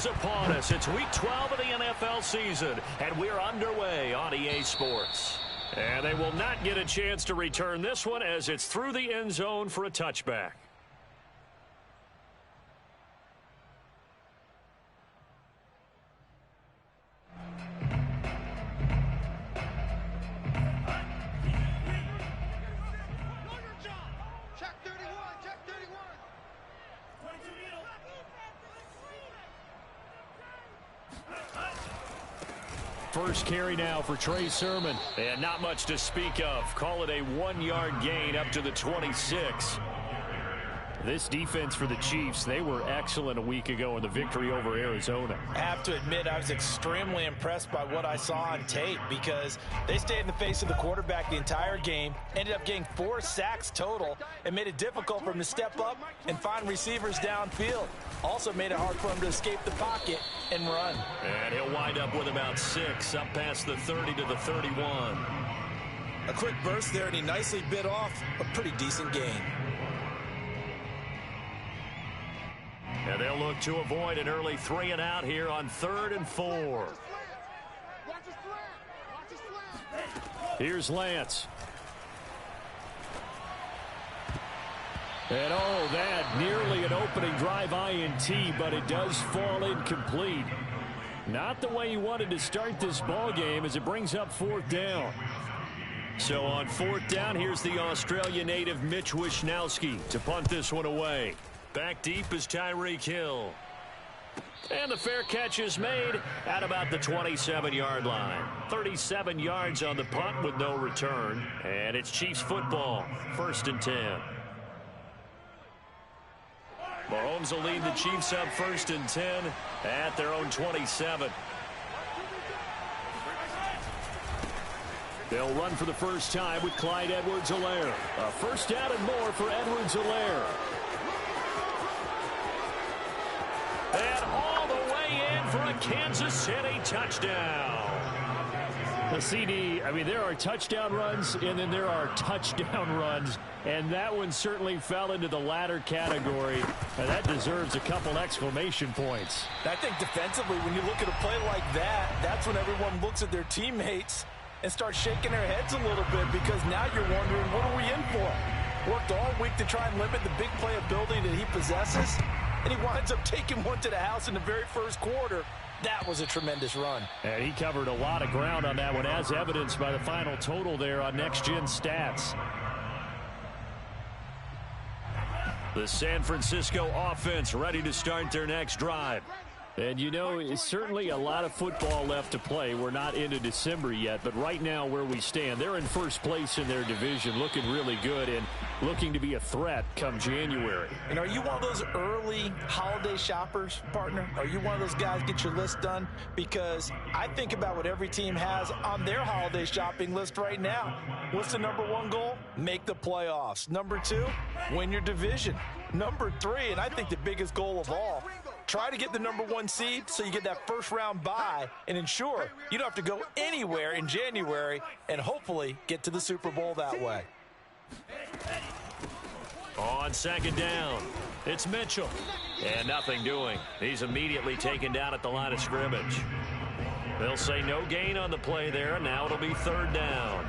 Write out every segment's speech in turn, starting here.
Upon us. It's week 12 of the NFL season, and we're underway on EA Sports. And they will not get a chance to return this one as it's through the end zone for a touchback. First carry now for Trey Sermon. And not much to speak of. Call it a 1-yard gain up to the 26. This defense for the Chiefs, they were excellent a week ago in the victory over Arizona. I have to admit, I was extremely impressed by what I saw on tape because they stayed in the face of the quarterback the entire game, ended up getting 4 sacks total, and made it difficult for him to step up and find receivers downfield. Also made it hard for him to escape the pocket and run. And he'll wind up with about 6, up past the 30 to the 31. A quick burst there, and he nicely bit off a pretty decent gain. And they'll look to avoid an early 3 and out here on 3rd and 4. Here's Lance. And oh, that nearly an opening drive INT, but it does fall incomplete. Not the way he wanted to start this ball game as it brings up 4th down. So on 4th down, here's the Australian native Mitch Wishnowsky to punt this one away. Back deep is Tyreek Hill. And the fair catch is made at about the 27-yard line. 37 yards on the punt with no return. And it's Chiefs football, 1st and 10. Mahomes will lead the Chiefs up 1st and 10 at their own 27. They'll run for the first time with Clyde Edwards-Helaire. A first down and more for Edwards-Helaire. And all the way in for a Kansas City touchdown. The CD, I mean, there are touchdown runs, and then there are touchdown runs, and that one certainly fell into the latter category. And that deserves a couple exclamation points. I think defensively, when you look at a play like that, that's when everyone looks at their teammates and starts shaking their heads a little bit because now you're wondering, what are we in for? Worked all week to try and limit the big play ability that he possesses, and he winds up taking one to the house in the very first quarter. That was a tremendous run. And he covered a lot of ground on that one, as evidenced by the final total there on Next Gen Stats. The San Francisco offense ready to start their next drive. And, you know, it's certainly a lot of football left to play. We're not into December yet, but right now where we stand, they're in first place in their division, looking really good and looking to be a threat come January. And are you one of those early holiday shoppers, partner? Are you one of those guys get your list done? Because I think about what every team has on their holiday shopping list right now. What's the #1 goal? Make the playoffs. #2, win your division. #3, and I think the biggest goal of all, try to get the #1 seed so you get that first-round bye and ensure you don't have to go anywhere in January and hopefully get to the Super Bowl that way. On 2nd down, it's Mitchell. And nothing doing. He's immediately taken down at the line of scrimmage. They'll say no gain on the play there. Now it'll be 3rd down.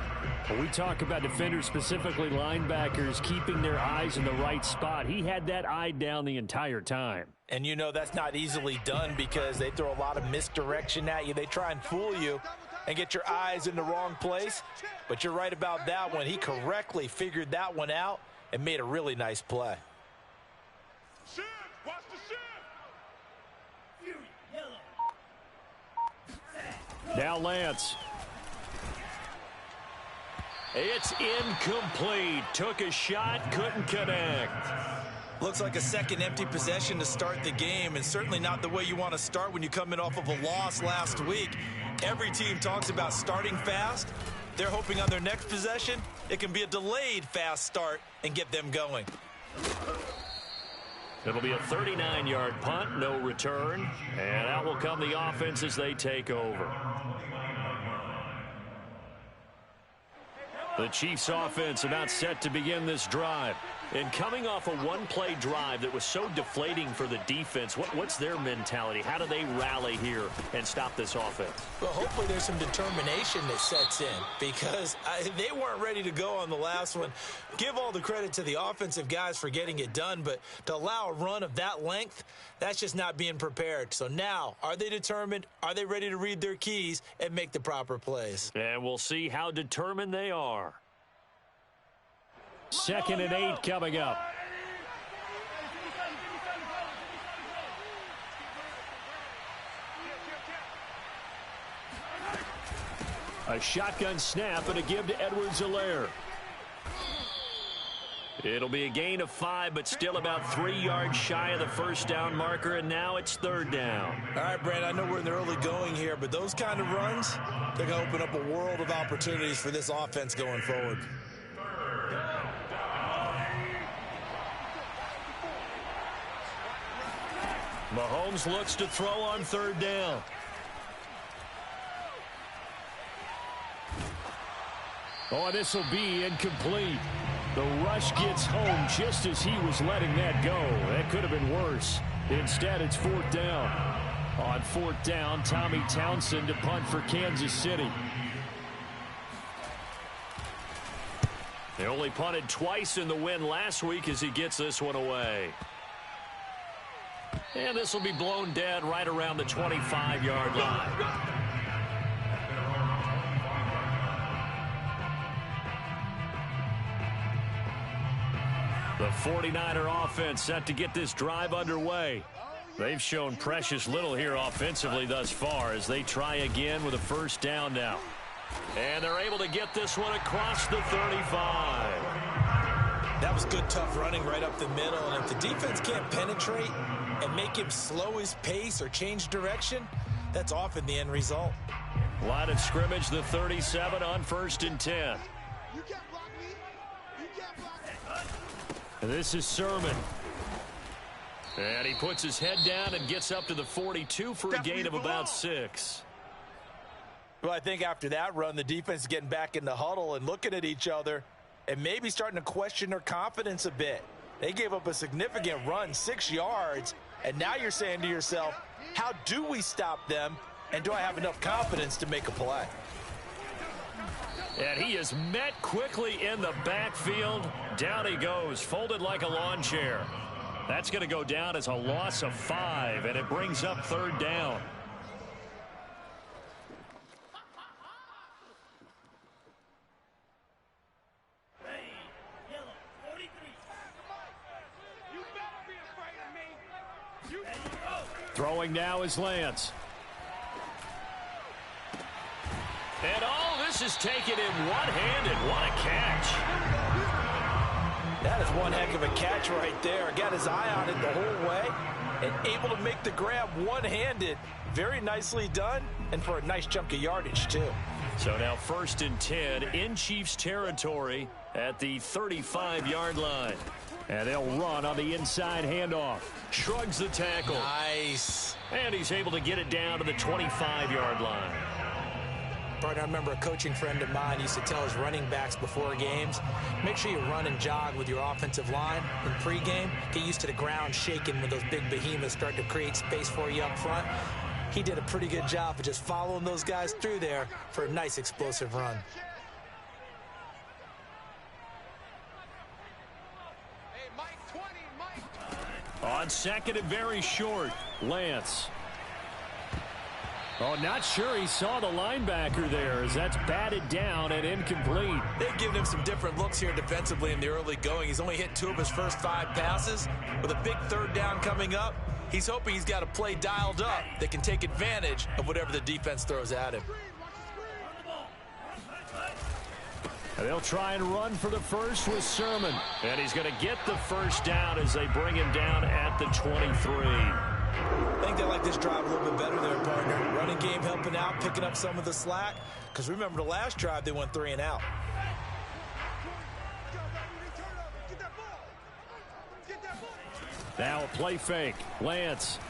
When we talk about defenders, specifically linebackers, keeping their eyes in the right spot, he had that eye down the entire time. And you know that's not easily done because they throw a lot of misdirection at you. They try and fool you and get your eyes in the wrong place. But you're right about that one. He correctly figured that one out and made a really nice play. Watch the Now Lance. It's incomplete. Took a shot, couldn't connect. Looks like a second empty possession to start the game, and certainly not the way you want to start when you come in off of a loss last week. Every team talks about starting fast. They're hoping on their next possession, it can be a delayed fast start and get them going. It'll be a 39-yard punt, no return, and out will come the offense as they take over. The Chiefs offense about set to begin this drive. And coming off a one-play drive that was so deflating for the defense, what's their mentality? How do they rally here and stop this offense? Well, hopefully there's some determination that sets in because they weren't ready to go on the last one. Give all the credit to the offensive guys for getting it done, but to allow a run of that length, that's just not being prepared. So now, are they determined? Are they ready to read their keys and make the proper plays? And we'll see how determined they are. 2nd and 8 coming up. A shotgun snap and a give to Edwards-Helaire. It'll be a gain of 5, but still about 3 yards shy of the first down marker, and now it's 3rd down. All right, Brand, I know we're in the early going here, but those kind of runs, they're going to open up a world of opportunities for this offense going forward. Mahomes looks to throw on 3rd down. Oh, this will be incomplete. The rush gets home just as he was letting that go. That could have been worse. Instead, it's 4th down. On 4th down, Tommy Townsend to punt for Kansas City. They only punted twice in the win last week as he gets this one away. And this will be blown dead right around the 25-yard line. The 49er offense set to get this drive underway. They've shown precious little here offensively thus far as they try again with a 1st down now. And they're able to get this one across the 35. That was good, tough running right up the middle. And if the defense can't penetrate and make him slow his pace or change direction, that's often the end result. Line of scrimmage, the 37 on 1st and 10. And this is Sermon. And he puts his head down and gets up to the 42 for a gain of about 6. Well, I think after that run, the defense is getting back in the huddle and looking at each other and maybe starting to question their confidence a bit. They gave up a significant run, 6 yards, and now you're saying to yourself, how do we stop them, and do I have enough confidence to make a play? And he is met quickly in the backfield. Down he goes, folded like a lawn chair. That's going to go down as a loss of 5, and it brings up 3rd down. Throwing now is Lance. And this is taken in one-handed. What a catch. That is one heck of a catch right there. Got his eye on it the whole way and able to make the grab one-handed. Very nicely done, and for a nice chunk of yardage, too. So now 1st and 10 in Chiefs territory at the 35-yard line. And they'll run on the inside handoff. Shrugs the tackle. Nice. And he's able to get it down to the 25-yard line. Partner, I remember a coaching friend of mine used to tell his running backs before games, make sure you run and jog with your offensive line in pregame. Get used to the ground shaking when those big behemoths start to create space for you up front. He did a pretty good job of just following those guys through there for a nice explosive run. On 2nd and very short, Lance. Oh, not sure he saw the linebacker there as that's batted down and incomplete. They've given him some different looks here defensively in the early going. He's only hit 2 of his first 5 passes. With a big 3rd down coming up, he's hoping he's got a play dialed up that can take advantage of whatever the defense throws at him. And they'll try and run for the first with Sermon. And he's going to get the 1st down as they bring him down at the 23. I think they like this drive a little bit better there, partner. Running game helping out, picking up some of the slack. Because remember, the last drive, they went 3 and out. Now a play fake. Lance.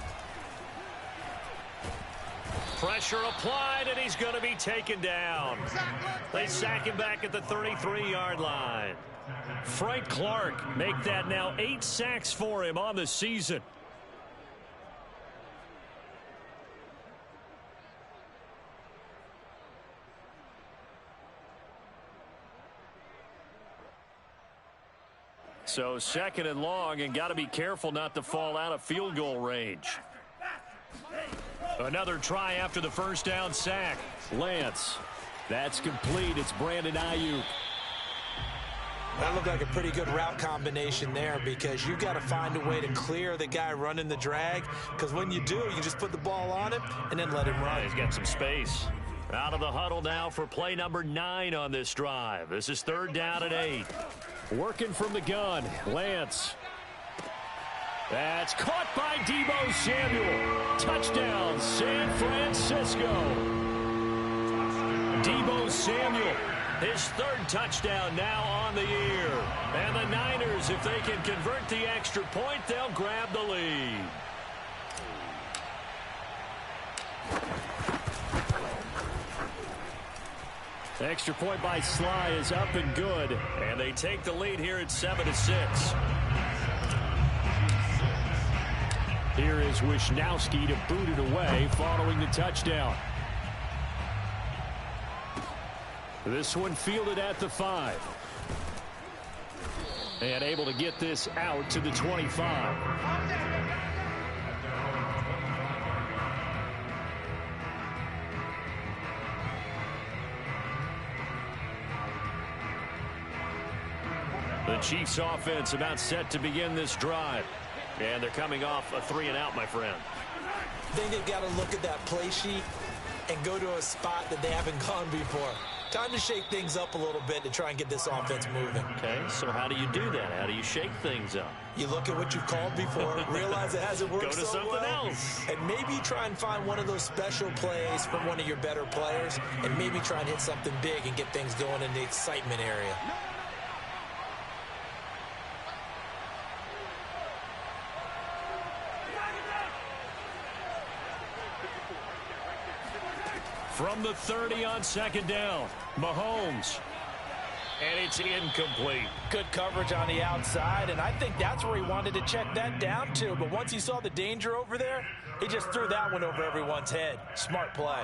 Pressure applied, and he's going to be taken down. They sack him back at the 33-yard line. Frank Clark make that now 8 sacks for him on the season. So 2nd and long, and got to be careful not to fall out of field goal range. Another try after the first down sack. Lance. That's complete. It's Brandon Ayuk. That looked like a pretty good route combination there, because you've got to find a way to clear the guy running the drag, because when you do, you just put the ball on him and then let him run. He's got some space. Out of the huddle now for play number 9 on this drive. This is 3rd down and 8. Working from the gun. Lance. That's caught by Deebo Samuel. Touchdown, San Francisco. Deebo Samuel, his 3rd touchdown now on the year. And the Niners, if they can convert the extra point, they'll grab the lead. Extra point by Sly is up and good. And they take the lead here at 7-6. Here is Wisnowski to boot it away following the touchdown. This one fielded at the 5. And able to get this out to the 25. The Chiefs offense about set to begin this drive. And they're coming off a 3-and-out, my friend. I think they've got to look at that play sheet and go to a spot that they haven't gone before. Time to shake things up a little bit to try and get this offense moving. Okay, so how do you do that? How do you shake things up? You look at what you've called before, realize it hasn't worked so well. Go to something else. And maybe try and find one of those special plays from one of your better players, and maybe try and hit something big and get things going in the excitement area. From the 30 on 2nd down, Mahomes. And it's incomplete. Good coverage on the outside, and I think that's where he wanted to check that down to. But once he saw the danger over there, he just threw that one over everyone's head. Smart play.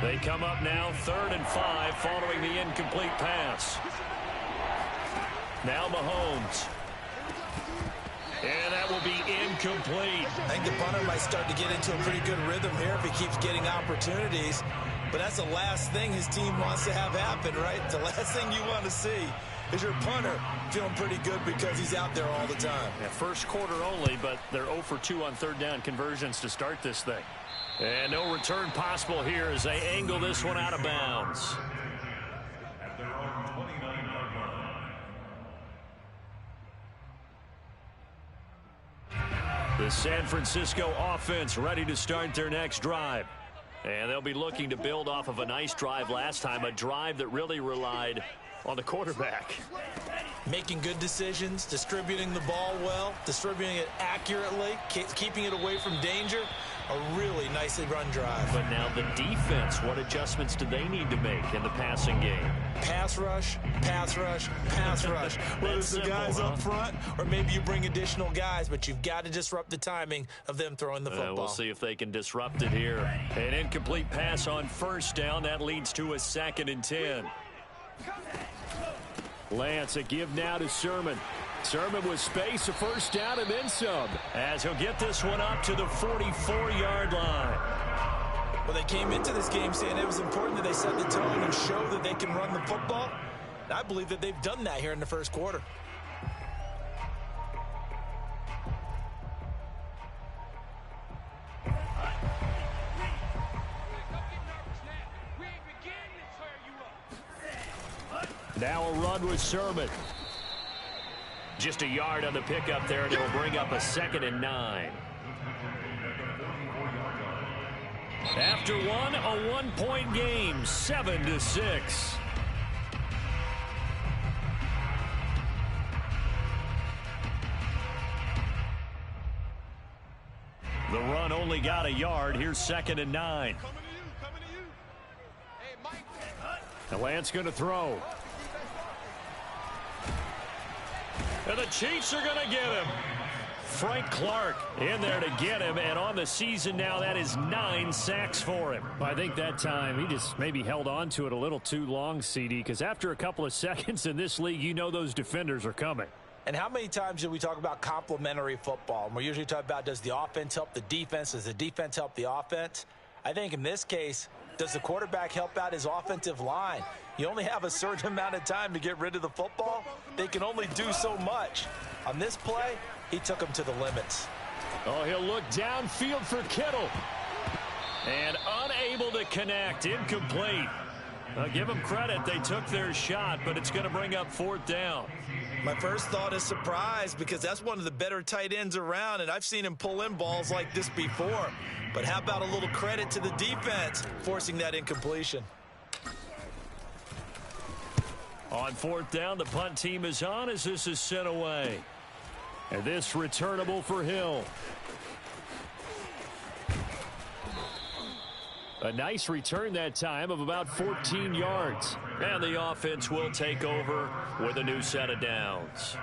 They come up now 3rd and 5 following the incomplete pass. Now Mahomes. And that will be incomplete. I think the punter might start to get into a pretty good rhythm here if he keeps getting opportunities. But that's the last thing his team wants to have happen, right? The last thing you want to see is your punter feeling pretty good because he's out there all the time. Yeah, first quarter only, but they're 0 for 2 on 3rd down conversions to start this thing. And no return possible here as they angle this one out of bounds. The San Francisco offense ready to start their next drive. And they'll be looking to build off of a nice drive last time, a drive that really relied on the quarterback. Making good decisions, distributing the ball well, distributing it accurately, keeping it away from danger. A really nicely run drive. But now the defense, what adjustments do they need to make in the passing game? Pass rush, pass rush, pass rush. Whether it's the guys up front or maybe you bring additional guys, but you've got to disrupt the timing of them throwing the football. We'll see if they can disrupt it here. An incomplete pass on 1st down. That leads to a 2nd and 10. Lance, a give now to Sermon. Sermon with space, a 1st down and then some, as he'll get this one up to the 44-yard line. Well, they came into this game saying it was important that they set the tone and show that they can run the football. And I believe that they've done that here in the first quarter. Now a run with Sermon. Just a yard on the pickup there, and it will bring up a 2nd and 9. After one, a one-point game, 7-6. The run only got a yard. Here's 2nd and 9. The Lance going to throw. And the Chiefs are going to get him. Frank Clark in there to get him, and on the season now, that is 9 sacks for him. I think that time he just maybe held on to it a little too long, CD, because after a couple of seconds in this league, you know those defenders are coming. And how many times do we talk about complementary football? And we're usually talking about, does the offense help the defense? Does the defense help the offense? I think in this case, does the quarterback help out his offensive line? You only have a certain amount of time to get rid of the football. They can only do so much. On this play, he took him to the limits. Oh, he'll look downfield for Kittle. And unable to connect. Incomplete. Give them credit. They took their shot, but it's going to bring up 4th down. My first thought is surprise, because that's one of the better tight ends around, and I've seen him pull in balls like this before. But how about a little credit to the defense forcing that incompletion? On 4th down, the punt team is on as this is sent away. And this returnable for Hill. A nice return that time of about 14 yards. And the offense will take over with a new set of downs.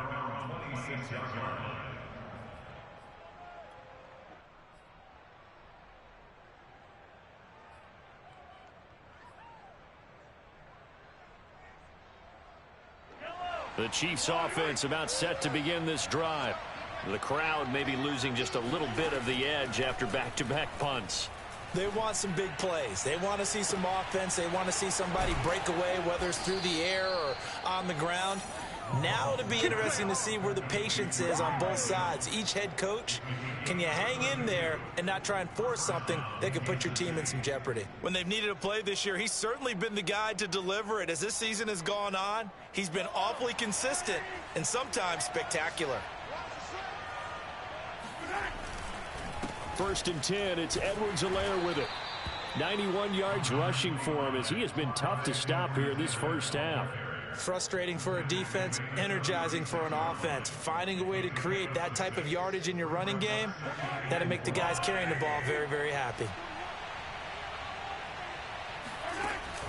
The Chiefs offense about set to begin this drive. The crowd may be losing just a little bit of the edge after back-to-back punts. They want some big plays. They want to see some offense. They want to see somebody break away, whether it's through the air or on the ground. Now it'll be interesting to see where the patience is on both sides. Each head coach, can you hang in there and not try and force something that could put your team in some jeopardy? When they've needed a play this year, he's certainly been the guy to deliver it. As this season has gone on, he's been awfully consistent and sometimes spectacular. 1st and 10, it's Edwards-Helaire with it. 91 yards rushing for him as he has been tough to stop here this first half. Frustrating for a defense, energizing for an offense. Finding a way to create that type of yardage in your running game, that'll make the guys carrying the ball very, very happy.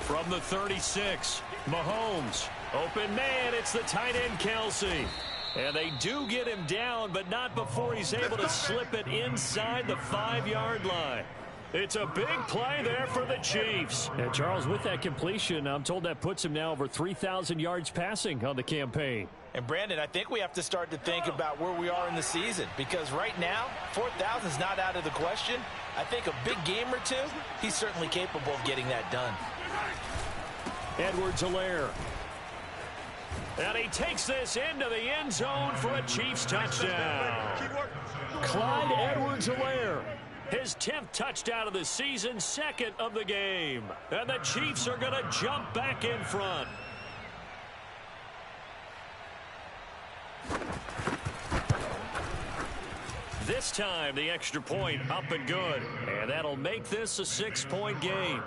From the 36, Mahomes. Open man, it's the tight end Kelsey. And they do get him down, but not before he's able to slip it inside the 5-yard line. It's a big play there for the Chiefs. And Charles, with that completion, I'm told that puts him now over 3,000 yards passing on the campaign. And Brandon, I think we have to start to think about where we are in the season, because right now, 4,000 is not out of the question. I think a big game or two, he's certainly capable of getting that done. Edwards-Helaire. And he takes this into the end zone for a Chiefs touchdown. Clyde Edwards-Helaire. His 10th touchdown of the season, 2nd of the game. And the Chiefs are going to jump back in front. This time, the extra point up and good. And that'll make this a 6-point game.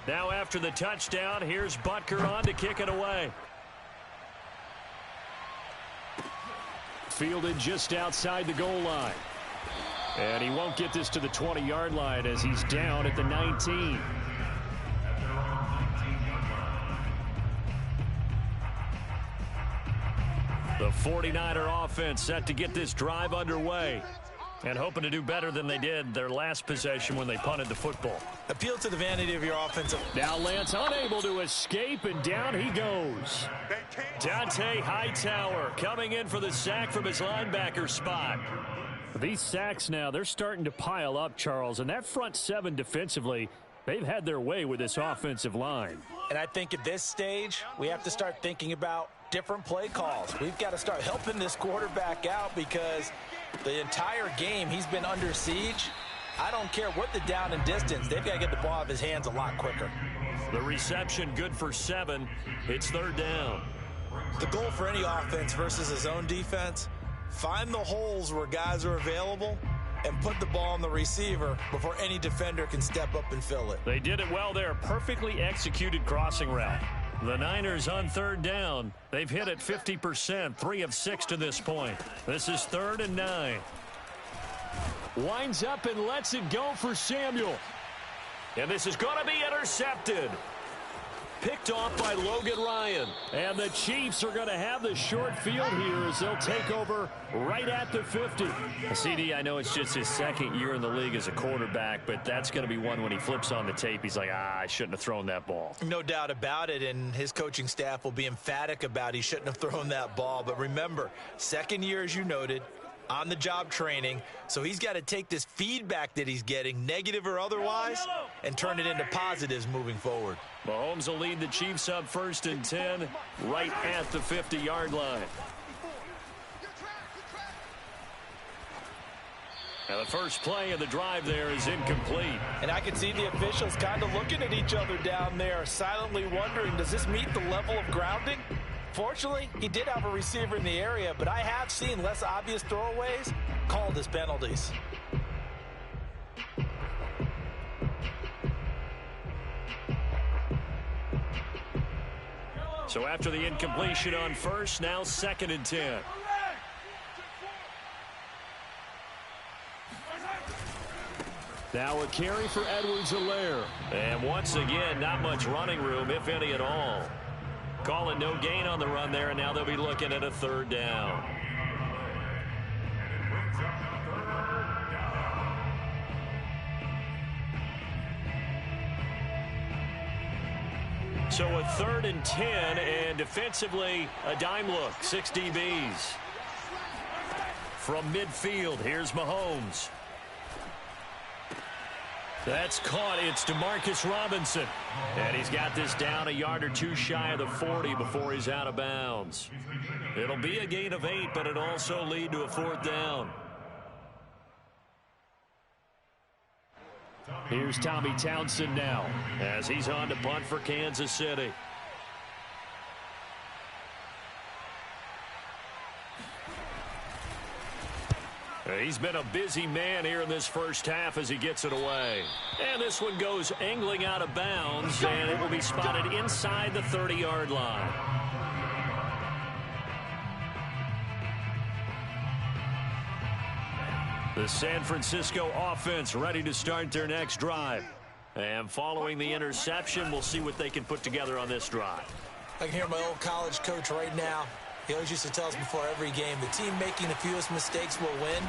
Now after the touchdown, here's Butker on to kick it away. Fielded just outside the goal line. And he won't get this to the 20-yard line as he's down at the 19. The 49er offense set to get this drive underway. And hoping to do better than they did their last possession when they punted the football. Appeal to the vanity of your offensive. Now Lance unable to escape, and down he goes. Dante Hightower coming in for the sack from his linebacker spot. These sacks now, they're starting to pile up, Charles. And that front 7 defensively, they've had their way with this offensive line. And I think at this stage, we have to start thinking about different play calls. We've got to start helping this quarterback out because the entire game he's been under siege. I don't care what the down and distance. They've got to get the ball out of his hands a lot quicker. The reception good for 7. It's 3rd down. The goal for any offense versus his own defense, find the holes where guys are available and put the ball on the receiver before any defender can step up and fill it. They did it well there. Perfectly executed crossing route. The Niners on third down. They've hit it 50%, 3 of 6 to this point. This is 3rd and 9. Winds up and lets it go for Samuel. And this is going to be intercepted. Picked off by Logan Ryan. And the Chiefs are going to have the short field here as they'll take over right at the 50. CD, I know it's just his 2nd year in the league as a quarterback, but that's going to be one when he flips on the tape. He's like, I shouldn't have thrown that ball. No doubt about it, and his coaching staff will be emphatic about he shouldn't have thrown that ball. But remember, 2nd year, as you noted, on-the-job training, so he's got to take this feedback that he's getting, negative or otherwise, and turn it into positives moving forward. Mahomes will lead the Chiefs up 1st and 10 right at the 50-yard line. Now the first play of the drive there is incomplete. And I can see the officials kind of looking at each other down there, silently wondering, does this meet the level of grounding? Fortunately, he did have a receiver in the area, but I have seen less obvious throwaways called as penalties. So after the incompletion on first, now 2nd and 10. Now a carry for Edwards-Helaire. And once again, not much running room, if any at all. Calling no gain on the run there, and now they'll be looking at a 3rd down. So a 3rd and 10, and defensively, a dime look, 6 DBs. From midfield, here's Mahomes. That's caught. It's DeMarcus Robinson. And he's got this down a yard or 2 shy of the 40 before he's out of bounds. It'll be a gain of 8, but it'll also lead to a 4th down. Here's Tommy Townsend now as he's on to punt for Kansas City. He's been a busy man here in this first half as he gets it away. And this one goes angling out of bounds, and it will be spotted inside the 30-yard line. The San Francisco offense ready to start their next drive. And following the interception, we'll see what they can put together on this drive. I can hear my old college coach right now. He always used to tell us before every game, the team making the fewest mistakes will win.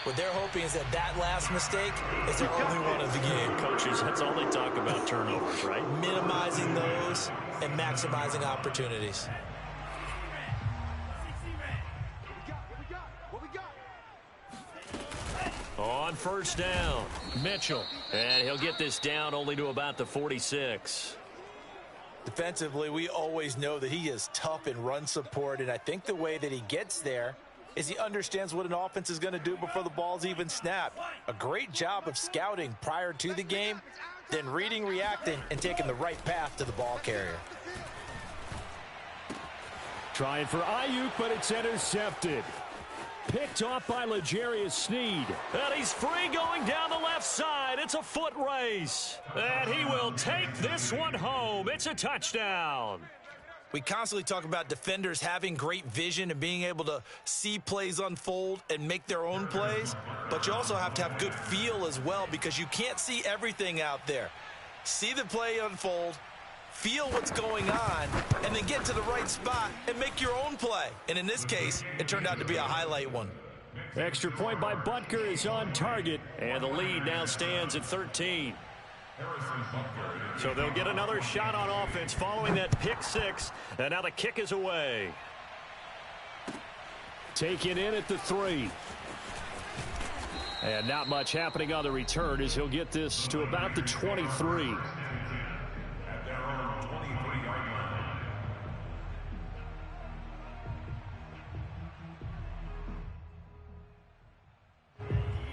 What they're hoping is that that last mistake is their only one of the game. Coaches, that's all they talk about, turnovers, right? Minimizing those and maximizing opportunities. On first down, Mitchell. And he'll get this down only to about the 46. Defensively, we always know that he is tough in run support, and I think the way that he gets there is he understands what an offense is going to do before the ball's even snapped. A great job of scouting prior to the game, then reading, reacting, and taking the right path to the ball carrier. Trying for Ayuk, but it's intercepted. Picked off by L'Jarius Sneed. And he's free going down the left side. It's a foot race. And he will take this one home. It's a touchdown. We constantly talk about defenders having great vision and being able to see plays unfold and make their own plays. But you also have to have good feel as well, because you can't see everything out there. See the play unfold, feel what's going on, and then get to the right spot and make your own play. And in this case, it turned out to be a highlight one. Extra point by Butker is on target. And the lead now stands at 13. So they'll get another shot on offense following that pick six. And now the kick is away. Taken in at the 3. And not much happening on the return as he'll get this to about the 23.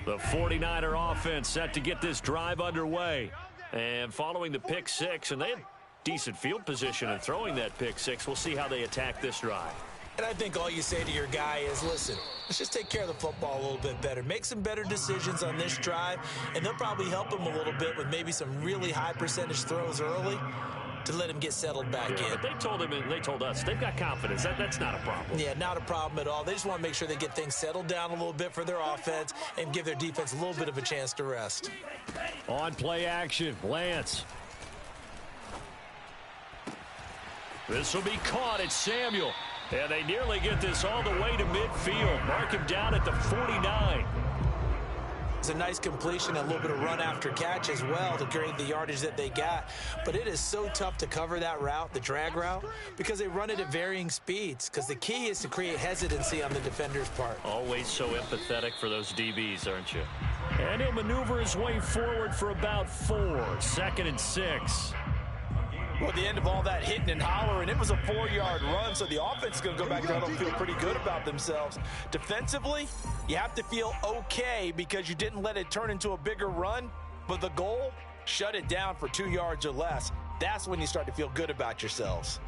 The 49er offense set to get this drive underway. And following the pick six, and they had decent field position in throwing that pick six. We'll see how they attack this drive. And I think all you say to your guy is, listen, let's just take care of the football a little bit better. Make some better decisions on this drive, and they'll probably help him a little bit with maybe some really high percentage throws early. to let him get settled back in. But they told us they've got confidence. That's not a problem. Yeah, not a problem at all. They just want to make sure they get things settled down a little bit for their offense and give their defense a little bit of a chance to rest. On play action, Lance. This will be caught. It's Samuel. And they nearly get this all the way to midfield. Mark him down at the 49. It's a nice completion, a little bit of run after catch as well to create the yardage that they got. But it is so tough to cover that route, the drag route, because they run it at varying speeds. Because the key is to create hesitancy on the defender's part. Always so empathetic for those DBs, aren't you? And he'll maneuver his way forward for about 4. 2nd and 6. Well, at the end of all that hitting and hollering, it was a 4-yard run, so the offense is going to go back there and feel pretty good about themselves. Defensively, you have to feel okay because you didn't let it turn into a bigger run, but the goal, shut it down for 2 yards or less. That's when you start to feel good about yourselves.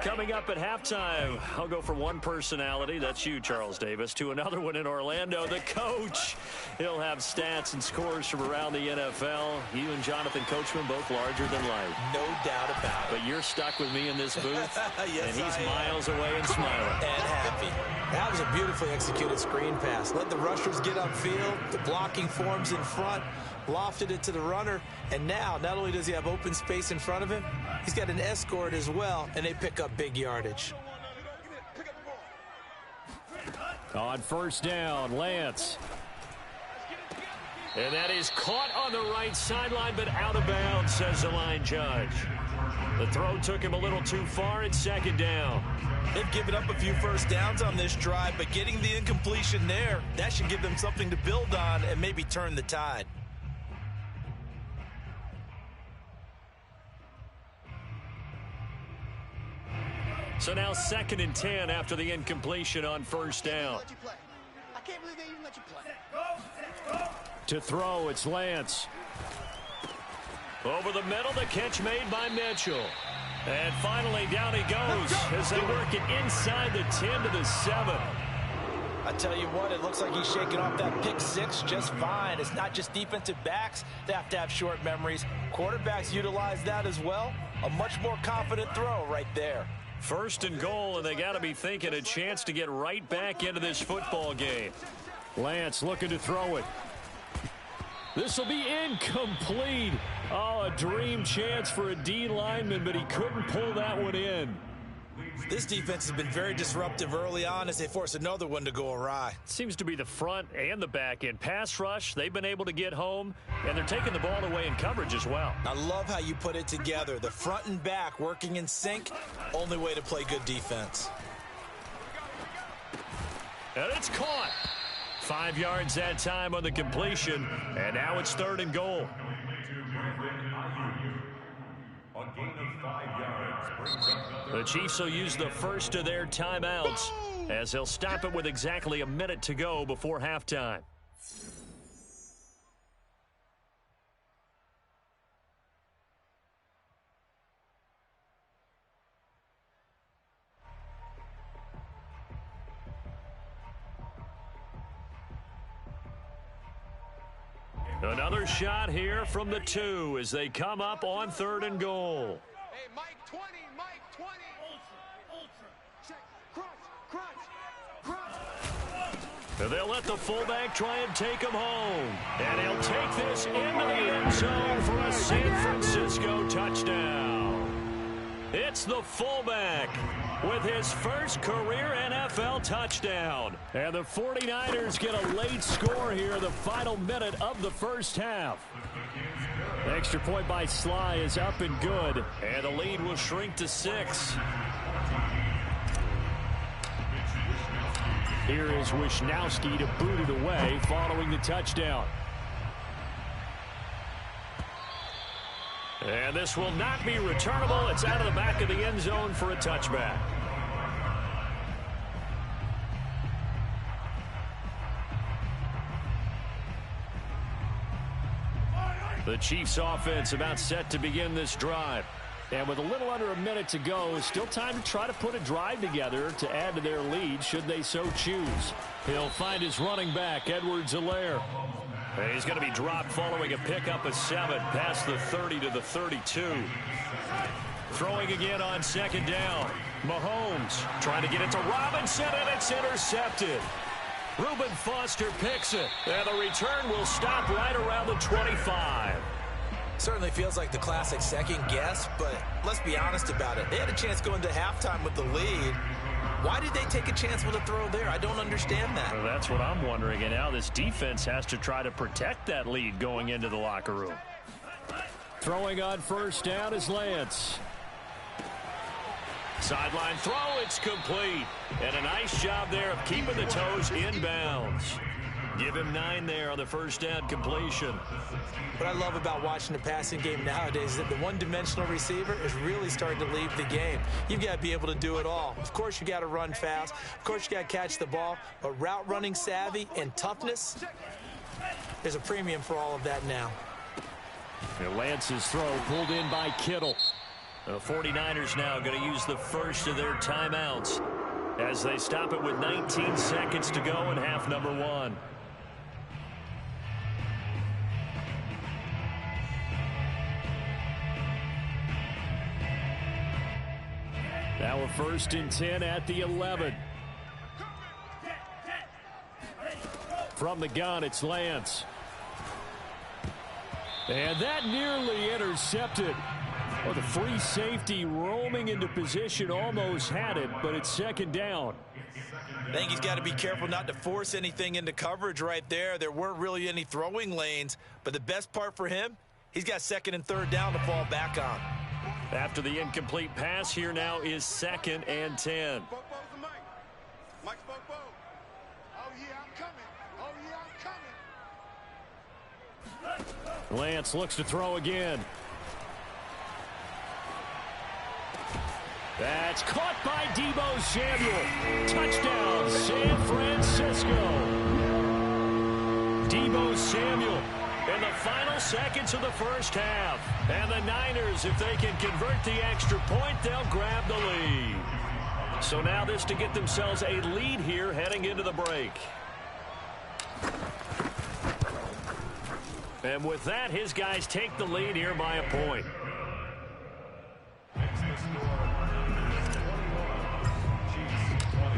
Coming up at halftime, I'll go from one personality, that's you, Charles Davis, to another one in Orlando, the coach. He'll have stats and scores from around the NFL. You and Jonathan Coachman both larger than life. No doubt about it. But you're stuck with me in this booth, yes, and he's miles away and smiling. And happy. That was a beautifully executed screen pass. Let the rushers get upfield, the blocking forms in front, lofted it to the runner, and now not only does he have open space in front of him, he's got an escort as well, and they pick up big yardage. On first down, Lance. And that is caught on the right sideline, but out of bounds, says the line judge. The throw took him a little too far. It's 2nd down. They've given up a few first downs on this drive, but getting the incompletion there, that should give them something to build on and maybe turn the tide. So now 2nd and 10 after the incompletion on first down. I can't believe they even let you play. To throw, it's Lance. Over the middle, the catch made by Mitchell. And finally, down he goes as they work it inside the 10 to the 7. I tell you what, it looks like he's shaking off that pick 6 just fine. It's not just defensive backs that have short memories. Quarterbacks utilize that as well. A much more confident throw right there. 1st and goal, and they got to be thinking a chance to get right back into this football game. Lance looking to throw it. This will be incomplete. Oh, a dream chance for a D lineman, but he couldn't pull that one in. This defense has been very disruptive early on as they force another one to go awry. Seems to be the front and the back end. Pass rush, they've been able to get home, and they're taking the ball away in coverage as well. I love how you put it together. The front and back working in sync, only way to play good defense. And it's caught. 5 yards that time on the completion, and now it's 3rd and goal. The Chiefs will use the first of their timeouts as they'll stop it with exactly a minute to go before halftime. Another shot here from the 2 as they come up on 3rd and goal. Hey, Mike 20, Mike 20. Ultra. Check. Crunch. And they'll let the fullback try and take him home. And he'll take this into the end zone for a San Francisco touchdown. It's the fullback with his first career NFL touchdown. And the 49ers get a late score here in the final minute of the first half. The extra point by Sly is up and good. And the lead will shrink to 6. Here is Wisnowski to boot it away following the touchdown. And this will not be returnable. It's out of the back of the end zone for a touchback. The Chiefs offense about set to begin this drive. And with a little under a minute to go, still time to try to put a drive together to add to their lead should they so choose. He'll find his running back, Edwards-Helaire. And he's going to be dropped following a pickup of 7 past the 30 to the 32. Throwing again on second down. Mahomes trying to get it to Robinson, and it's intercepted. Reuben Foster picks it, and the return will stop right around the 25. Certainly feels like the classic second guess, but let's be honest about it. They had a chance going to halftime with the lead. Why did they take a chance with a throw there? I don't understand that. Well, that's what I'm wondering, and now this defense has to try to protect that lead going into the locker room. Throwing on first down is Lance. Sideline throw, it's complete. And a nice job there of keeping the toes inbounds. Give him 9 there on the first down completion. What I love about watching the passing game nowadays is that the one-dimensional receiver is really starting to leave the game. You've got to be able to do it all. Of course, you got to run fast. Of course, you got to catch the ball. But route running savvy and toughness, there's a premium for all of that now. And Lance's throw pulled in by Kittle. The 49ers now going to use the first of their timeouts as they stop it with 19 seconds to go in half number 1. Now a 1st and 10 at the 11. From the gun, it's Lance. And that nearly intercepted. Oh, the free safety roaming into position almost had it, but it's second down. I think he's got to be careful not to force anything into coverage right there. There weren't really any throwing lanes, but the best part for him, he's got 2nd and 3rd down to fall back on. After the incomplete pass, here now is 2nd and 10. Mike, oh, yeah, I'm coming. Oh, yeah, I'm coming. Lance looks to throw again. That's caught by Deebo Samuel. Touchdown, San Francisco. Deebo Samuel in the final seconds of the first half. And the Niners, if they can convert the extra point, they'll grab the lead. So now this to get themselves a lead here heading into the break. And with that, his guys take the lead here by a point.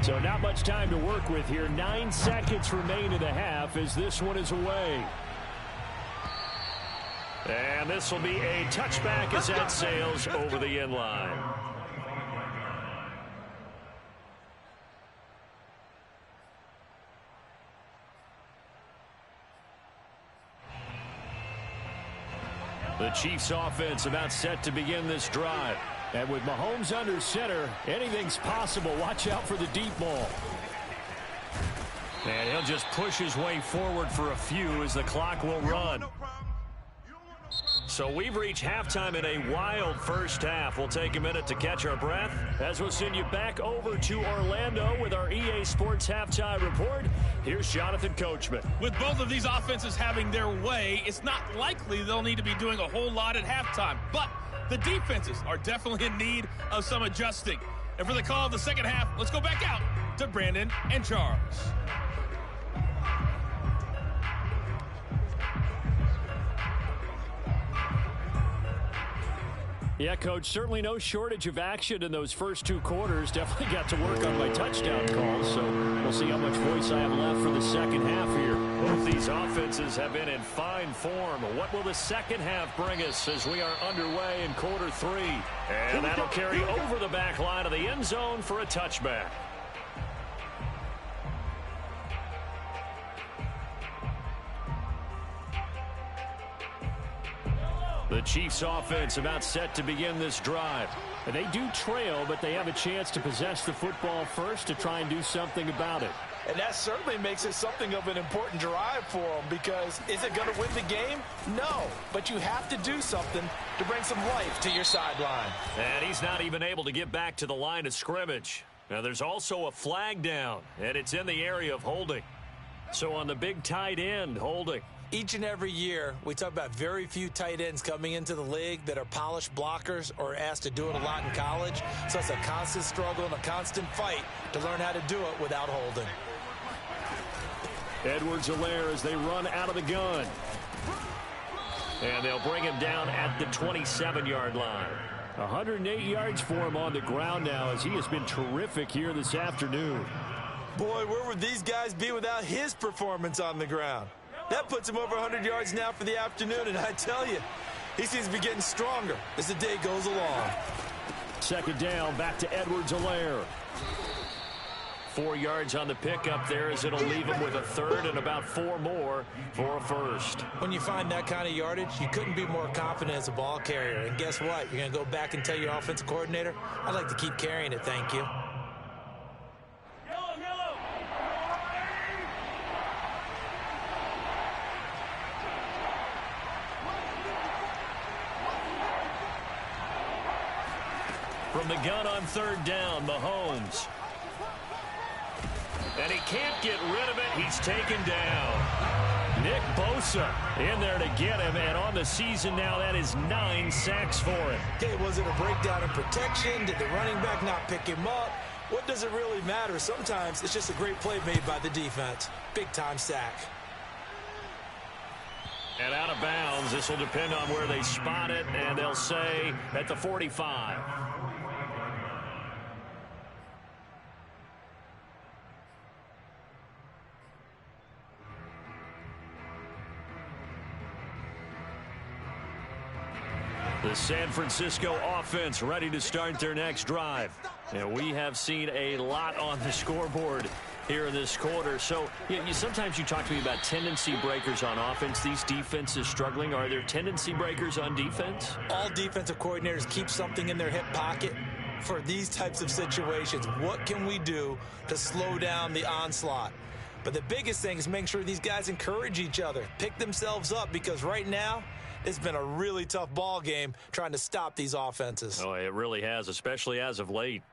So not much time to work with here. 9 seconds remain in the half as this one is away. And this will be a touchback as that sails over the end line. The Chiefs offense about set to begin this drive. And with Mahomes under center, anything's possible. Watch out for the deep ball. And he'll just push his way forward for a few as the clock will run. So we've reached halftime in a wild first half. We'll take a minute to catch our breath as we'll send you back over to Orlando with our EA Sports Halftime Report. Here's Jonathan Coachman. With both of these offenses having their way, it's not likely they'll need to be doing a whole lot at halftime. But the defenses are definitely in need of some adjusting. And for the call of the second half, let's go back out to Brandon and Charles. Yeah, Coach, certainly no shortage of action in those first 2 quarters. Definitely got to work on my touchdown calls, so we'll see how much voice I have left for the second half here. Both these offenses have been in fine form. What will the second half bring us as we are underway in quarter 3? And that'll carry over the back line of the end zone for a touchback. The Chiefs offense about set to begin this drive. And they do trail, but they have a chance to possess the football first to try and do something about it. And that certainly makes it something of an important drive for them, because is it going to win the game? No, but you have to do something to bring some life to your sideline. And he's not even able to get back to the line of scrimmage. Now there's also a flag down, and it's in the area of holding. So on the big tight end, holding. Each and every year, we talk about very few tight ends coming into the league that are polished blockers or asked to do it a lot in college. So it's a constant struggle and a constant fight to learn how to do it without holding. Edwards-Helaire as they run out of the gun. And they'll bring him down at the 27-yard line. 108 yards for him on the ground now as he has been terrific here this afternoon. Boy, where would these guys be without his performance on the ground? That puts him over 100 yards now for the afternoon, and I tell you, he seems to be getting stronger as the day goes along. Second down, back to Edwards-Helaire. 4 yards on the pickup there as it'll leave him with a third and about 4 more for a first. When you find that kind of yardage, you couldn't be more confident as a ball carrier. And guess what? You're going to go back and tell your offensive coordinator, I'd like to keep carrying it, thank you. From the gun on third down, Mahomes. And he can't get rid of it. He's taken down. Nick Bosa in there to get him, and on the season now, that is 9 sacks for him. Okay, was it a breakdown in protection? Did the running back not pick him up? What does it really matter? Sometimes it's just a great play made by the defense. Big-time sack. And out of bounds. This will depend on where they spot it, and they'll say at the 45. The San Francisco offense ready to start their next drive. And we have seen a lot on the scoreboard here in this quarter. So sometimes you talk to me about tendency breakers on offense. These defenses struggling. Are there tendency breakers on defense? All defensive coordinators keep something in their hip pocket for these types of situations. What can we do to slow down the onslaught? But the biggest thing is making sure these guys encourage each other, pick themselves up, because right now, it's been a really tough ball game trying to stop these offenses. Oh, it really has, especially as of late.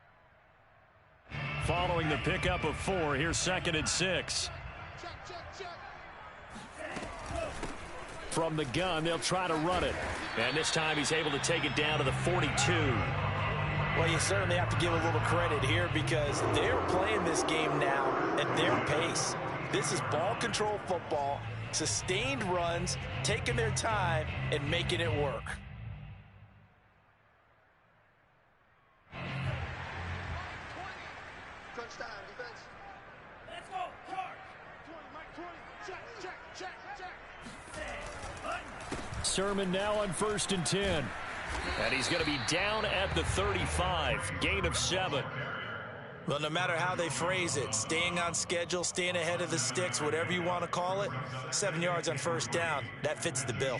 Following the pickup of 4, here's 2nd and 6. From the gun, they'll try to run it. And this time he's able to take it down to the 42. Well, you certainly have to give a little credit here because they're playing this game now at their pace. This is ball control football. Sustained runs, taking their time, and making it work. Touchdown, defense. Let's go, charge. 20, Mike, 20. Check. Sermon now on 1st and 10. And he's going to be down at the 35. Gain of 7. Well, no matter how they phrase it, staying on schedule, staying ahead of the sticks, whatever you want to call it, 7 yards on 1st down, that fits the bill.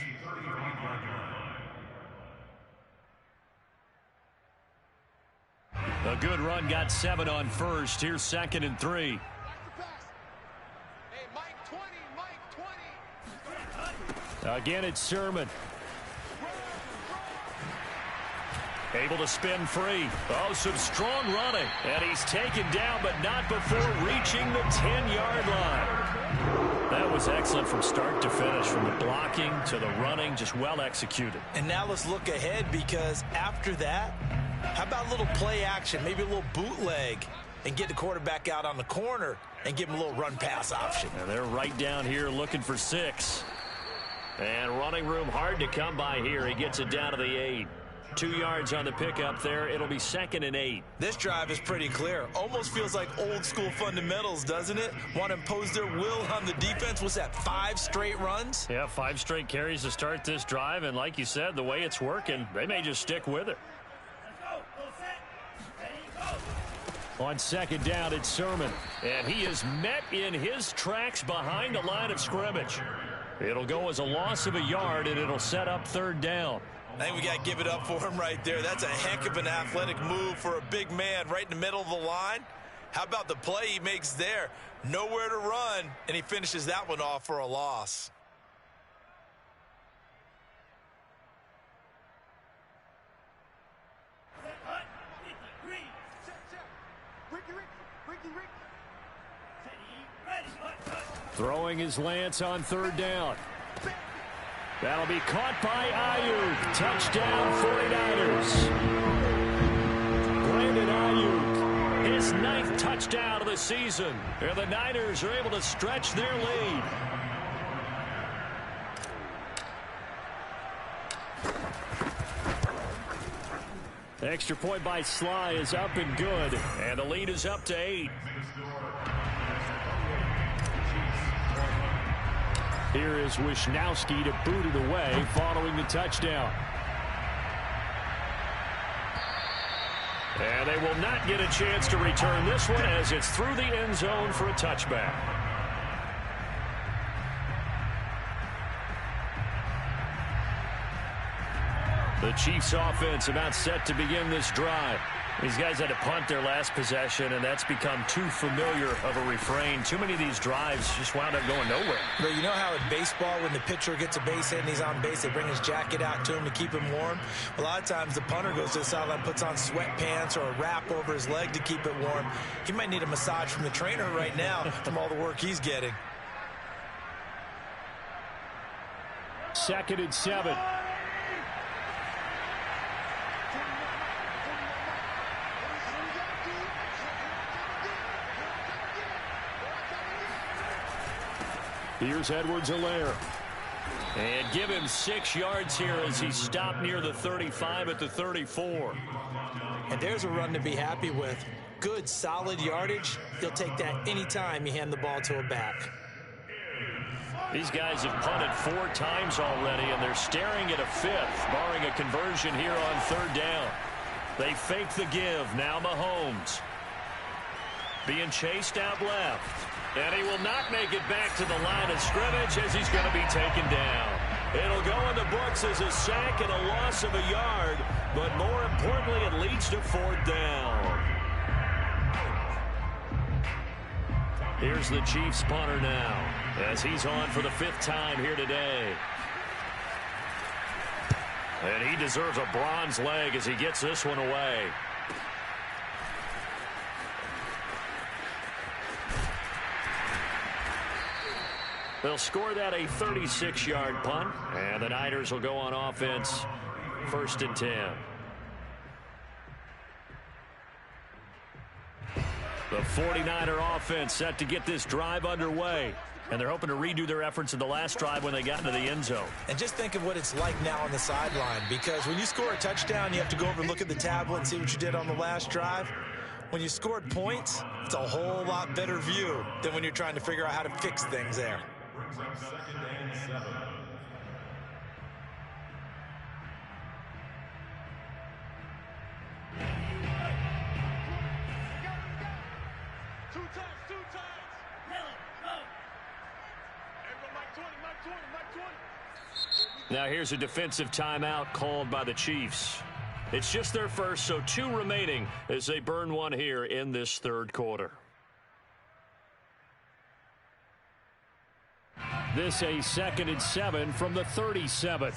A good run got 7 on 1st. Here's 2nd and 3. Hey, Mike 20, Mike 20. Again, it's Sermon. Able to spin free. Oh, some strong running. And he's taken down, but not before reaching the 10-yard line. That was excellent from start to finish, from the blocking to the running, just well executed. And now let's look ahead, because after that, how about a little play action, maybe a little bootleg, and get the quarterback out on the corner and give him a little run-pass option. And they're right down here looking for 6. And running room hard to come by here. He gets it down to the 8. 2 yards on the pickup there. It'll be 2nd and 8. This drive is pretty clear. Almost feels like old school fundamentals, doesn't it? Want to impose their will on the defense. What's that, 5 straight runs? Yeah, 5 straight carries to start this drive. And like you said, the way it's working, they may just stick with it. On 2nd down, it's Sermon. And he is met in his tracks behind the line of scrimmage. It'll go as a loss of a yard, and it'll set up 3rd down. I think we got to give it up for him right there. That's a heck of an athletic move for a big man right in the middle of the line. How about the play he makes there? Nowhere to run, and he finishes that one off for a loss. Throwing his Lance on 3rd down. That'll be caught by Ayuk. Touchdown 49ers. Brandon Ayuk, his his 9th touchdown of the season. And the Niners are able to stretch their lead. Extra point by Sly is up and good. And the lead is up to 8. Here is Wisnowski to boot it away following the touchdown. And they will not get a chance to return this one as it's through the end zone for a touchback. The Chiefs offense about set to begin this drive. These guys had to punt their last possession, and that's become too familiar of a refrain. Too many of these drives just wound up going nowhere. But you know how in baseball, when the pitcher gets a base hit and he's on base, they bring his jacket out to him to keep him warm? A lot of times the punter goes to the sideline, puts on sweatpants or a wrap over his leg to keep it warm. He might need a massage from the trainer right now from all the work he's getting. 2nd and 7. Here's Edwards-Helaire. And give him 6 yards here as he stopped near the 35 at the 34. And there's a run to be happy with. Good, solid yardage. You'll take that anytime you hand the ball to a back. These guys have punted 4 times already, and they're staring at a 5th, barring a conversion here on 3rd down. They fake the give. Now Mahomes. Being chased out left. And he will not make it back to the line of scrimmage as he's going to be taken down. It'll go in the books as a sack and a loss of a yard, but more importantly, it leads to 4th down. Here's the Chiefs punter now as he's on for the 5th time here today. And he deserves a bronze leg as he gets this one away. They'll score that a 36-yard punt, and the Niners will go on offense 1st and 10. The 49er offense set to get this drive underway, and they're hoping to redo their efforts in the last drive when they got into the end zone. And just think of what it's like now on the sideline, because when you score a touchdown, you have to go over and look at the tablet and see what you did on the last drive. When you scored points, it's a whole lot better view than when you're trying to figure out how to fix things there. 2nd and 7. Two times. Now here's a defensive timeout called by the Chiefs. It's just their first, so 2 remaining as they burn one here in this 3rd quarter. This a 2nd and 7 from the 37.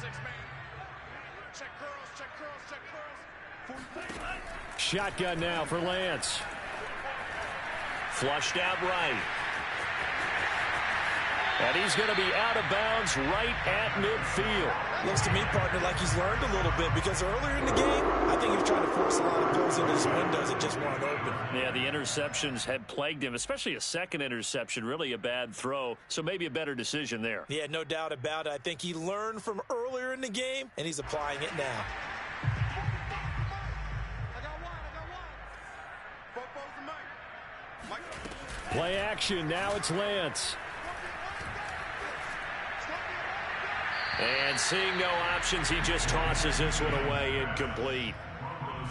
Shotgun now for Lance. Flushed out right. And he's going to be out of bounds right at midfield. Looks to me, partner, like he's learned a little bit, because earlier in the game, I think he was trying to force a lot of plays into his windows that just weren't open. Yeah, the interceptions had plagued him, especially a second interception, really a bad throw, so maybe a better decision there. Yeah, no doubt about it. I think he learned from earlier in the game, and he's applying it now. Play action. Now it's Lance. And seeing no options, he just tosses this one away, incomplete.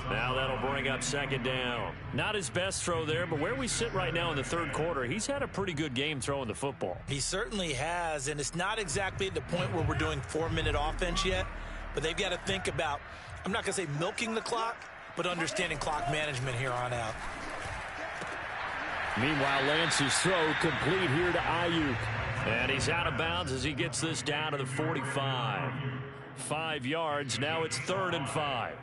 Now that'll bring up 2nd down. Not his best throw there, but where we sit right now in the 3rd quarter, he's had a pretty good game throwing the football. He certainly has, and it's not exactly at the point where we're doing 4-minute offense yet, but they've got to think about, I'm not going to say milking the clock, but understanding clock management here on out. Meanwhile, Lance's throw complete here to Ayuk. And he's out of bounds as he gets this down to the 45. 5 yards. Now it's 3rd and 5.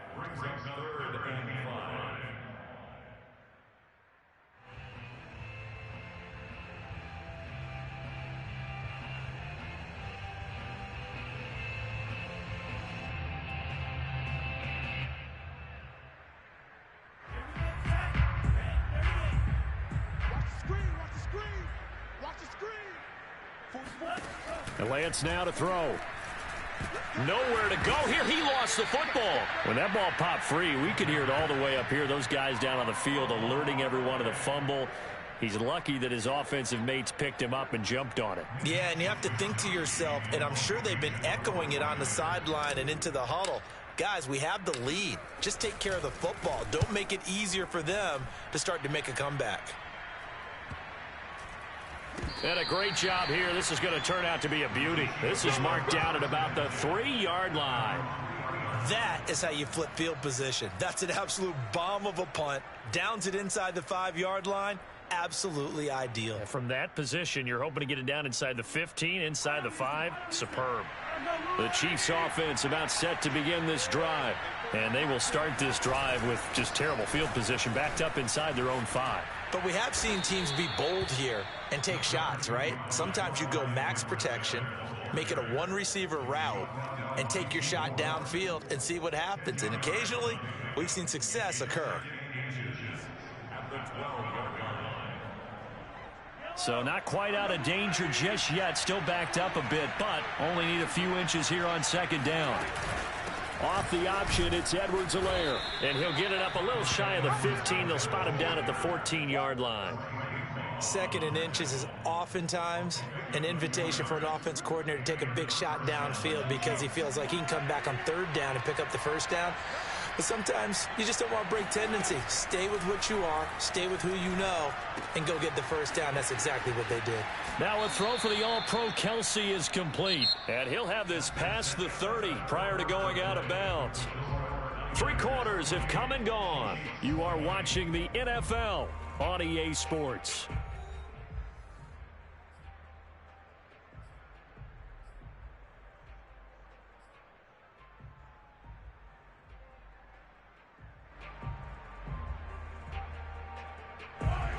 And Lance now to throw. Nowhere to go here. He lost the football. When that ball popped free, we could hear it all the way up here. Those guys down on the field alerting everyone of the fumble. He's lucky that his offensive mates picked him up and jumped on it. Yeah, and you have to think to yourself, and I'm sure they've been echoing it on the sideline and into the huddle. Guys, we have the lead. Just take care of the football. Don't make it easier for them to start to make a comeback. And a great job here. This is going to turn out to be a beauty. This is marked down at about the 3-yard line. That is how you flip field position. That's an absolute bomb of a punt. Downs it inside the 5-yard line. Absolutely ideal. And from that position, you're hoping to get it down inside the 15, inside the 5. Superb. The Chiefs offense about set to begin this drive. And they will start this drive with just terrible field position backed up inside their own 5. But we have seen teams be bold here and take shots, right? Sometimes you go max protection, make it a one-receiver route, and take your shot downfield and see what happens. And occasionally, we've seen success occur. So not quite out of danger just yet. Still backed up a bit, but only need a few inches here on second down. Off the option, it's Edwards-Helaire. And he'll get it up a little shy of the 15. They'll spot him down at the 14-yard line. Second and inches is oftentimes an invitation for an offense coordinator to take a big shot downfield because he feels like he can come back on third down and pick up the first down. But sometimes you just don't want to break tendency. Stay with what you are, stay with who you know, and go get the first down. That's exactly what they did. Now a throw for the All-Pro Kelsey is complete. And he'll have this past the 30 prior to going out of bounds. 3 quarters have come and gone. You are watching the NFL on EA Sports.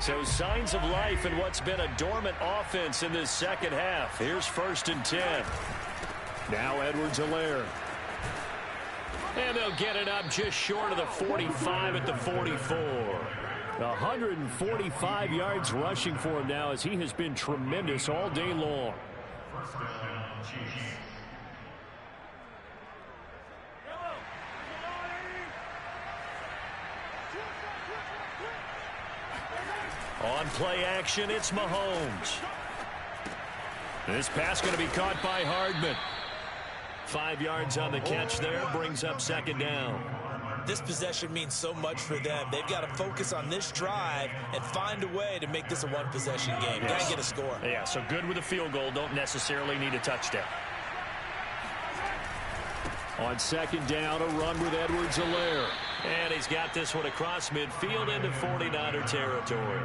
So signs of life in what's been a dormant offense in this second half. Here's 1st and 10. Now Edwards-Helaire. And they'll get it up just short of the 45 at the 44. 145 yards rushing for him now as he has been tremendous all day long. On play action, it's Mahomes. This pass going to be caught by Hardman. 5 yards on the catch there, brings up second down. This possession means so much for them. They've got to focus on this drive and find a way to make this a one-possession game. Got to get a score. Yeah, so good with a field goal. Don't necessarily need a touchdown. On second down, a run with Edwards-Helaire. And he's got this one across midfield into 49er territory.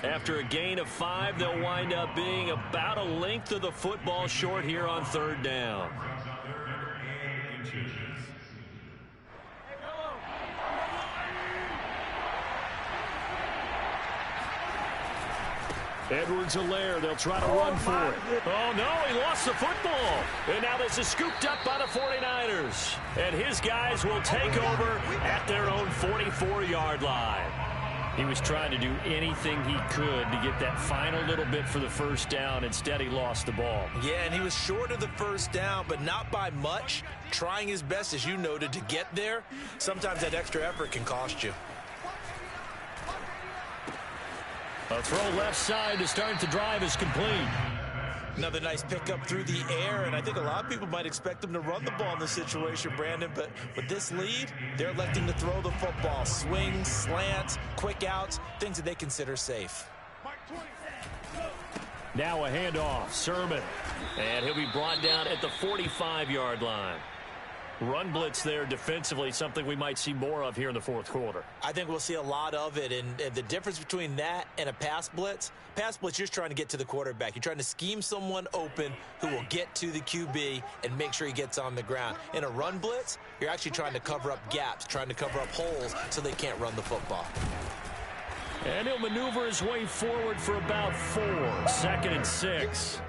After a gain of 5, they'll wind up being about a length of the football short here on third down. Edwards-Helaire, they'll try to run for it. Oh, no, he lost the football. And now this is scooped up by the 49ers. And his guys will take over at their own 44-yard line. He was trying to do anything he could to get that final little bit for the first down. Instead, he lost the ball. Yeah, and he was short of the first down, but not by much. Trying his best, as you noted, to get there. Sometimes that extra effort can cost you. A throw left side to start the drive is complete. Another nice pickup through the air, and I think a lot of people might expect them to run the ball in this situation, Brandon, but with this lead, they're electing to throw the football. Swings, slants, quick outs, things that they consider safe. Now a handoff, Sermon. And he'll be brought down at the 45-yard line. Run blitz there defensively, something we might see more of here in the fourth quarter. I think we'll see a lot of it, and the difference between that and a pass blitz, you're just trying to get to the quarterback. You're trying to scheme someone open who will get to the QB and make sure he gets on the ground. In a run blitz, you're actually trying to cover up gaps, trying to cover up holes so they can't run the football. And he'll maneuver his way forward for about 4. 2nd and 6.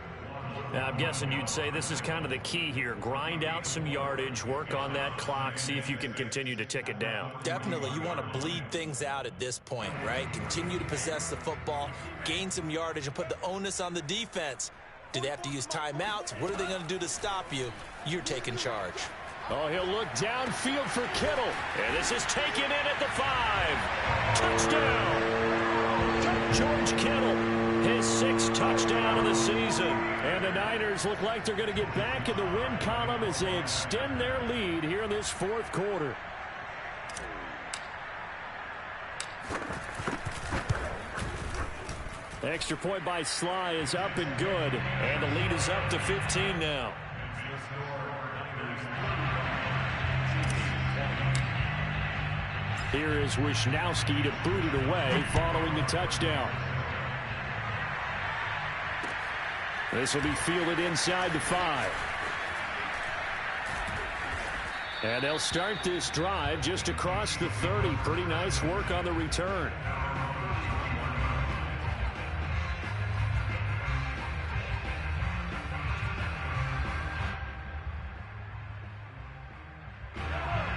Now, I'm guessing you'd say this is kind of the key here. Grind out some yardage, work on that clock, see if you can continue to tick it down. Definitely. You want to bleed things out at this point, right? Continue to possess the football, gain some yardage, and put the onus on the defense. Do they have to use timeouts? What are they going to do to stop you? You're taking charge. Oh, he'll look downfield for Kittle. And this is taken in at the 5. Touchdown! George Kittle. His 6th touchdown of the season. And the Niners look like they're going to get back in the win column as they extend their lead here in this 4th quarter. Extra point by Sly is up and good. And the lead is up to 15 now. Here is Wisnowski to boot it away following the touchdown. This will be fielded inside the 5. And they'll start this drive just across the 30. Pretty nice work on the return.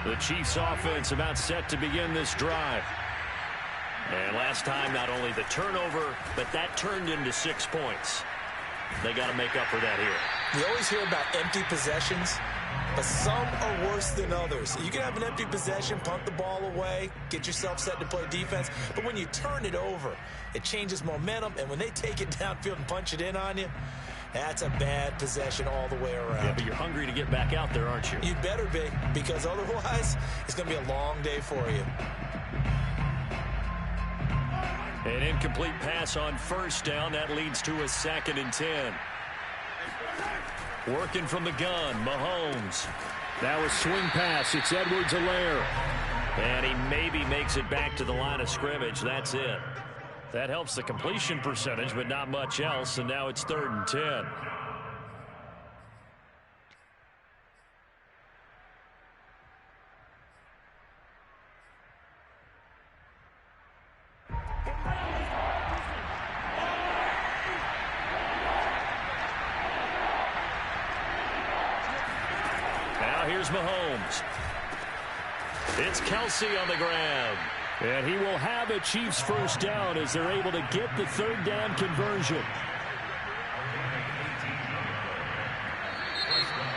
The Chiefs offense about set to begin this drive. And last time, not only the turnover, but that turned into 6 points. They got to make up for that here. You always hear about empty possessions, but some are worse than others. You can have an empty possession, punt the ball away, get yourself set to play defense, but when you turn it over, it changes momentum, and when they take it downfield and punch it in on you, that's a bad possession all the way around. Yeah, but you're hungry to get back out there, aren't you? You'd better be, because otherwise, it's going to be a long day for you. An incomplete pass on 1st down. That leads to a 2nd and 10. Working from the gun, Mahomes. Now a swing pass. It's Edwards-Helaire. And he maybe makes it back to the line of scrimmage. That's it. That helps the completion percentage, but not much else. And now it's 3rd and 10. Here's Mahomes. It's Kelsey on the grab. And he will have a Chiefs 1st down as they're able to get the 3rd down conversion.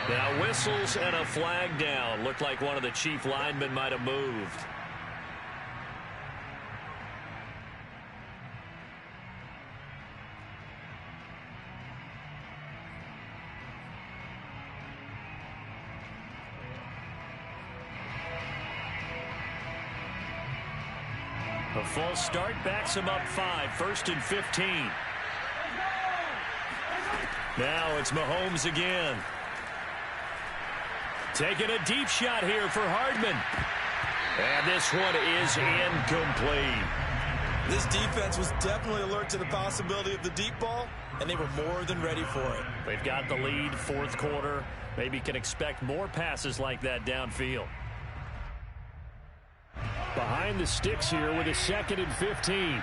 Now whistles and a flag down. Looked like one of the Chief linemen might have moved. A false start backs him up 5. 1st and 15. Now it's Mahomes again. Taking a deep shot here for Hardman. And this one is incomplete. This defense was definitely alert to the possibility of the deep ball, and they were more than ready for it. They've got the lead, 4th quarter. Maybe can expect more passes like that downfield. Behind the sticks here with a 2nd and 15.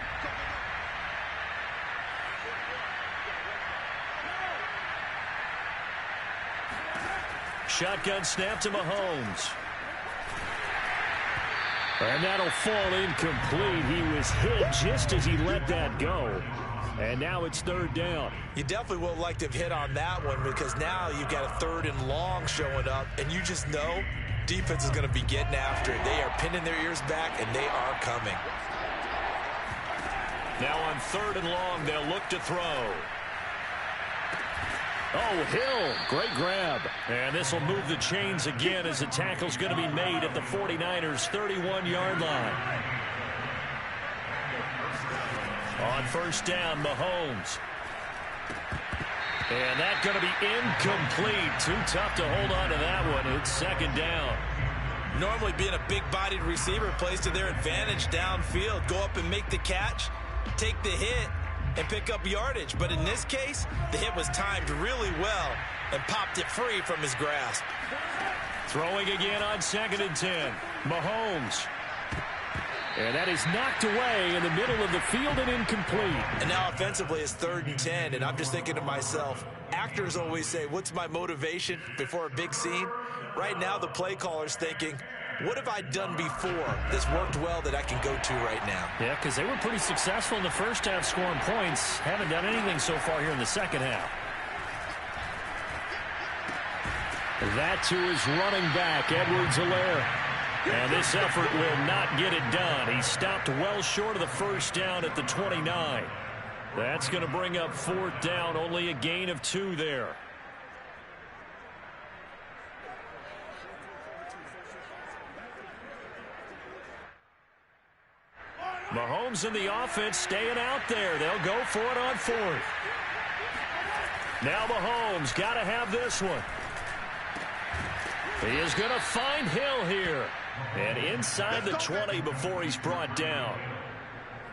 Shotgun snap to Mahomes. And that'll fall incomplete. He was hit just as he let that go. And now it's 3rd down. You definitely would have liked to have hit on that one, because now you've got a 3rd and long showing up, and you just know defense is going to be getting after it. They are pinning their ears back, and they are coming. Now on 3rd and long, they'll look to throw. Oh, Hill, great grab. And this will move the chains again as the tackle's going to be made at the 49ers' 31-yard line. On 1st down, Mahomes. And that's going to be incomplete. Too tough to hold on to that one. It's 2nd down. Normally being a big-bodied receiver plays to their advantage downfield. Go up and make the catch, take the hit, and pick up yardage. But in this case, the hit was timed really well and popped it free from his grasp. Throwing again on 2nd and 10. Mahomes. And that is knocked away in the middle of the field and incomplete. And now offensively it's 3rd and 10, and I'm just thinking to myself, actors always say, what's my motivation before a big scene? Right now, the play caller's thinking, what have I done before that's worked well that I can go to right now? Yeah, because they were pretty successful in the first half scoring points. Haven't done anything so far here in the second half. That to his running back, Edwards-Helaire. And this effort will not get it done. He stopped well short of the first down at the 29. That's going to bring up fourth down, only a gain of 2 there. Mahomes and the offense staying out there. They'll go for it on fourth. Now Mahomes got to have this one. He is going to find Hill here. And inside the 20 before he's brought down.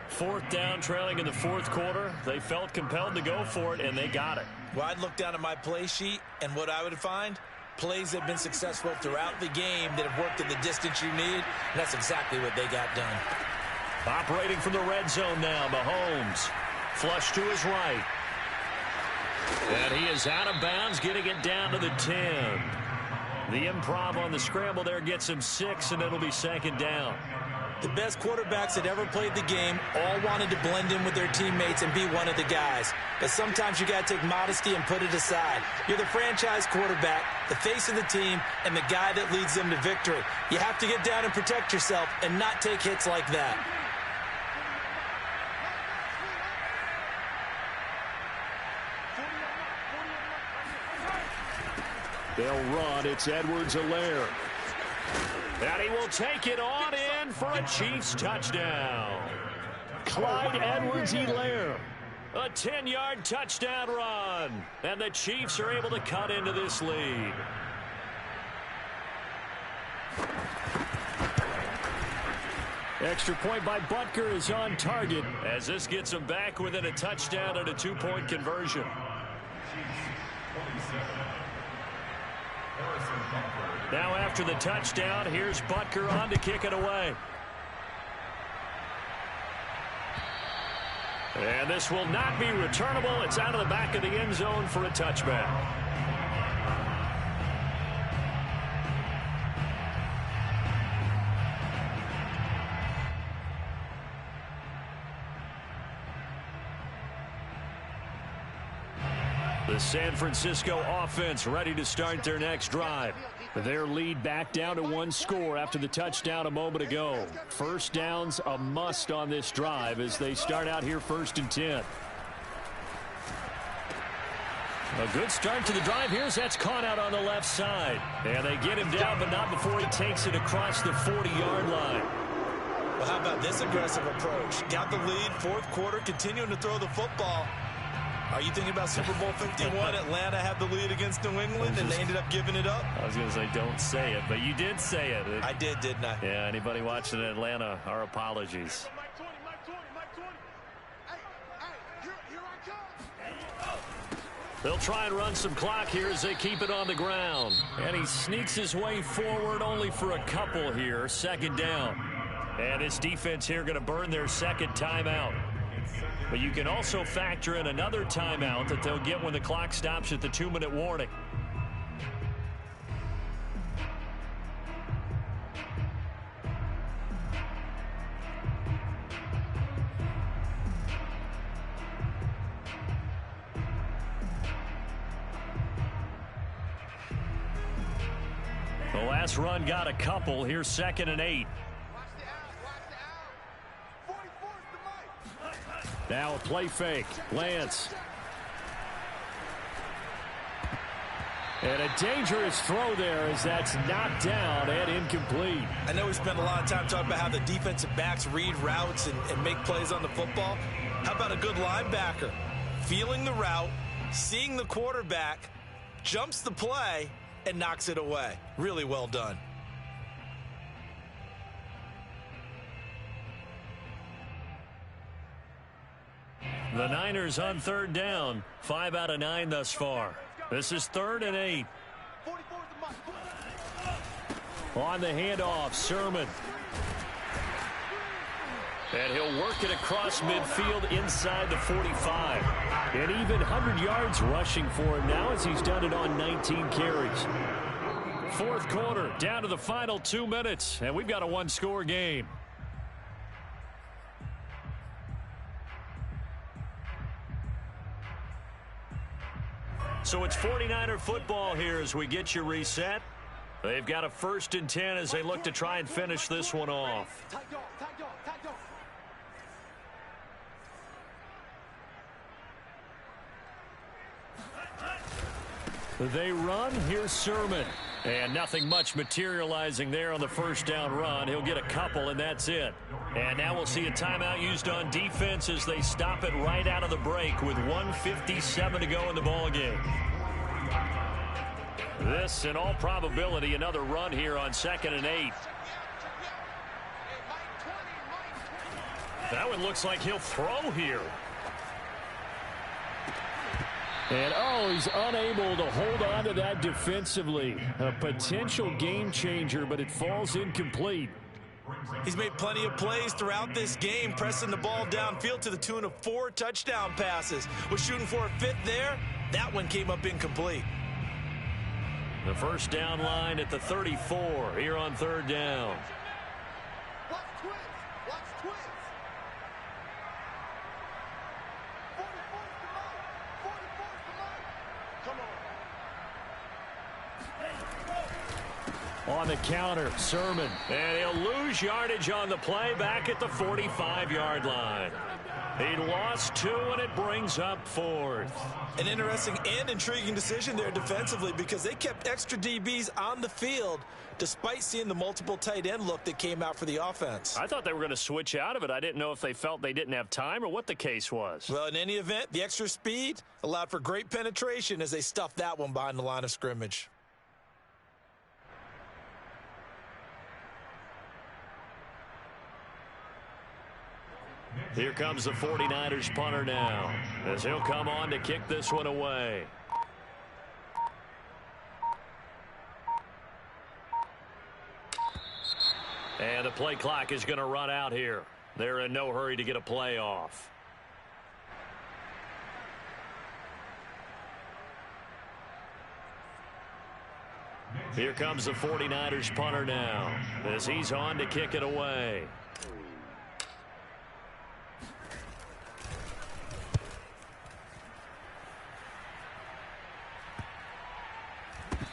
Fourth down, trailing in the fourth quarter. They felt compelled to go for it, and they got it. Well, I'd look down at my play sheet, and what I would find, plays that have been successful throughout the game that have worked in the distance you need, and that's exactly what they got done. Operating from the red zone now, Mahomes. Flush to his right. And he is out of bounds, getting it down to the 10. The improv on the scramble there gets him 6, and it'll be second down. The best quarterbacks that ever played the game all wanted to blend in with their teammates and be one of the guys. But sometimes you got to take modesty and put it aside. You're the franchise quarterback, the face of the team, and the guy that leads them to victory. You have to get down and protect yourself and not take hits like that. They'll run. It's Edwards-Helaire. And he will take it on in for a Chiefs touchdown. Clyde Edwards-Helaire. A 10-yard touchdown run. And the Chiefs are able to cut into this lead. Extra point by Butker is on target as this gets him back within a touchdown and a 2-point conversion. Now after the touchdown, here's Butker on to kick it away. And this will not be returnable. It's out of the back of the end zone for a touchback. The San Francisco offense ready to start their next drive. Their lead back down to 1 score after the touchdown a moment ago. First down's a must on this drive as they start out here 1st and 10. A good start to the drive. Here's that's caught out on the left side. And they get him down, but not before he takes it across the 40-yard line. Well, how about this aggressive approach? Got the lead, 4th quarter, continuing to throw the football. Are you thinking about Super Bowl 51? Atlanta had the lead against New England, and they ended up giving it up? I was going to say, don't say it, but you did say it. I did, didn't I? Yeah, anybody watching in Atlanta, our apologies. They'll try and run some clock here as they keep it on the ground. And he sneaks his way forward only for a couple here. 2nd down. And this defense here going to burn their 2nd timeout. But you can also factor in another timeout that they'll get when the clock stops at the 2-minute warning. The last run got a couple. Here's 2nd and 8. Now a play fake. Lance. And a dangerous throw there as that's knocked down and incomplete. I know we spent a lot of time talking about how the defensive backs read routes and make plays on the football. How about a good linebacker? Feeling the route, seeing the quarterback, jumps the play, and knocks it away. Really well done. The Niners on 3rd down. 5 out of 9 thus far. This is 3rd and 8. On the handoff, Sermon. And he'll work it across midfield inside the 45. And even 100 yards rushing for him now as he's done it on 19 carries. Fourth quarter, down to the final 2 minutes, and we've got a one-score game. So it's 49er football here as we get you reset. They've got a 1st and 10 as they look to try and finish this one off. They run. Here's Sermon. And nothing much materializing there on the first down run. He'll get a couple, and that's it. And now we'll see a timeout used on defense as they stop it right out of the break with 1:57 to go in the ballgame. This, in all probability, another run here on 2nd and 8. That one looks like he'll throw here. And, he's unable to hold on to that defensively. A potential game changer, but it falls incomplete. He's made plenty of plays throughout this game, pressing the ball downfield to the tune of 4 touchdown passes. Was shooting for a 5th there. That one came up incomplete. The first down line at the 34 here on 3rd down. Watch twins. Watch twins. 44's the mark. 44's the mark. Come on. On the counter, Sermon. And he'll lose yardage on the play back at the 45-yard line. He lost 2, and it brings up 4th. An interesting and intriguing decision there defensively because they kept extra DBs on the field despite seeing the multiple tight end look that came out for the offense. I thought they were going to switch out of it. I didn't know if they felt they didn't have time or what the case was. Well, in any event, the extra speed allowed for great penetration as they stuffed that one behind the line of scrimmage. Here comes the 49ers punter now as he'll come on to kick this one away. And the play clock is going to run out here. They're in no hurry to get a play off. Here comes the 49ers punter now as he's on to kick it away.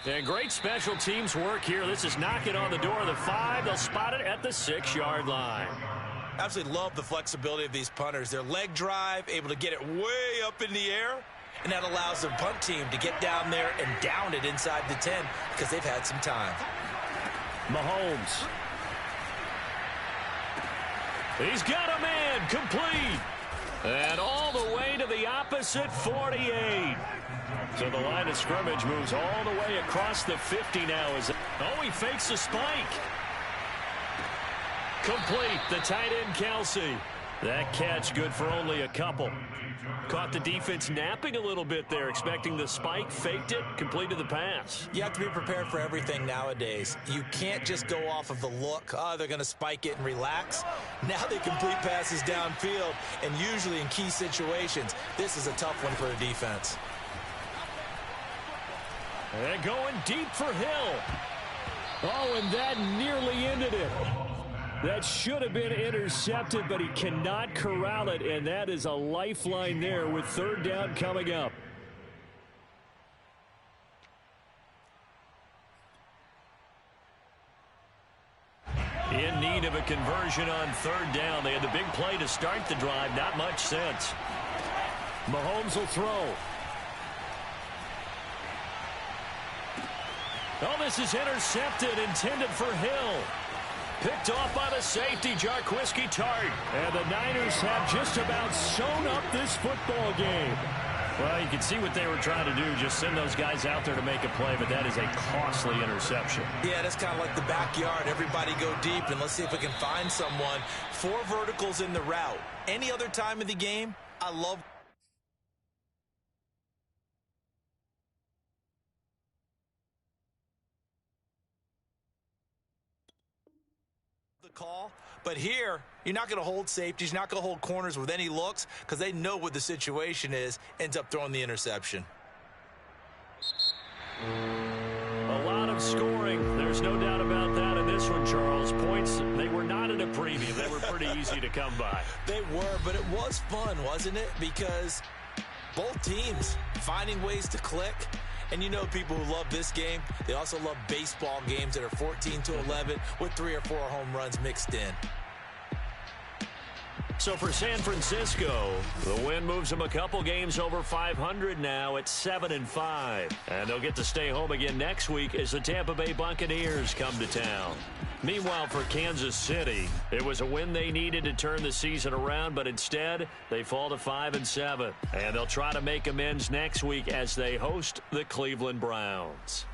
And great special teams work here. This is knocking on the door of the 5. They'll spot it at the 6-yard line. Absolutely love the flexibility of these punters. Their leg drive, able to get it way up in the air, and that allows the punt team to get down there and down it inside the 10 because they've had some time. Mahomes. He's got a man complete. And all the way to the opposite 48. So the line of scrimmage moves all the way across the 50 now. He fakes a spike. Complete. The tight end, Kelsey. That catch good for only a couple. Caught the defense napping a little bit there, expecting the spike, faked it, completed the pass. You have to be prepared for everything nowadays. You can't just go off of the look, they're going to spike it and relax. Now they complete passes downfield, and usually in key situations, this is a tough one for a defense. And going deep for Hill. And that nearly ended it. That should have been intercepted, but he cannot corral it, and that is a lifeline there with 3rd down coming up. In need of a conversion on 3rd down. They had the big play to start the drive. Not much sense. Mahomes will throw. This is intercepted, intended for Hill. Picked off by the safety, Jarquiski Tart. And the Niners have just about sewn up this football game. Well, you can see what they were trying to do, just send those guys out there to make a play, but that is a costly interception. Yeah, that's kind of like the backyard. Everybody go deep, and let's see if we can find someone. 4 verticals in the route. Any other time of the game, I love the call, But here, you're not going to hold safeties. You're not going to hold corners with any looks because they know what the situation is, ends up throwing the interception. A lot of scoring. There's no doubt about that in this one, Charles. Points, they were not in a premium. They were pretty easy to come by. They were, but it was fun, wasn't it? Because both teams finding ways to click. And you know people who love this game, they also love baseball games that are 14-11 with 3 or 4 home runs mixed in. So for San Francisco, the win moves them a couple games over 500 now at 7-5. And they'll get to stay home again next week as the Tampa Bay Buccaneers come to town. Meanwhile, for Kansas City, it was a win they needed to turn the season around, but instead they fall to 5-7. And they'll try to make amends next week as they host the Cleveland Browns.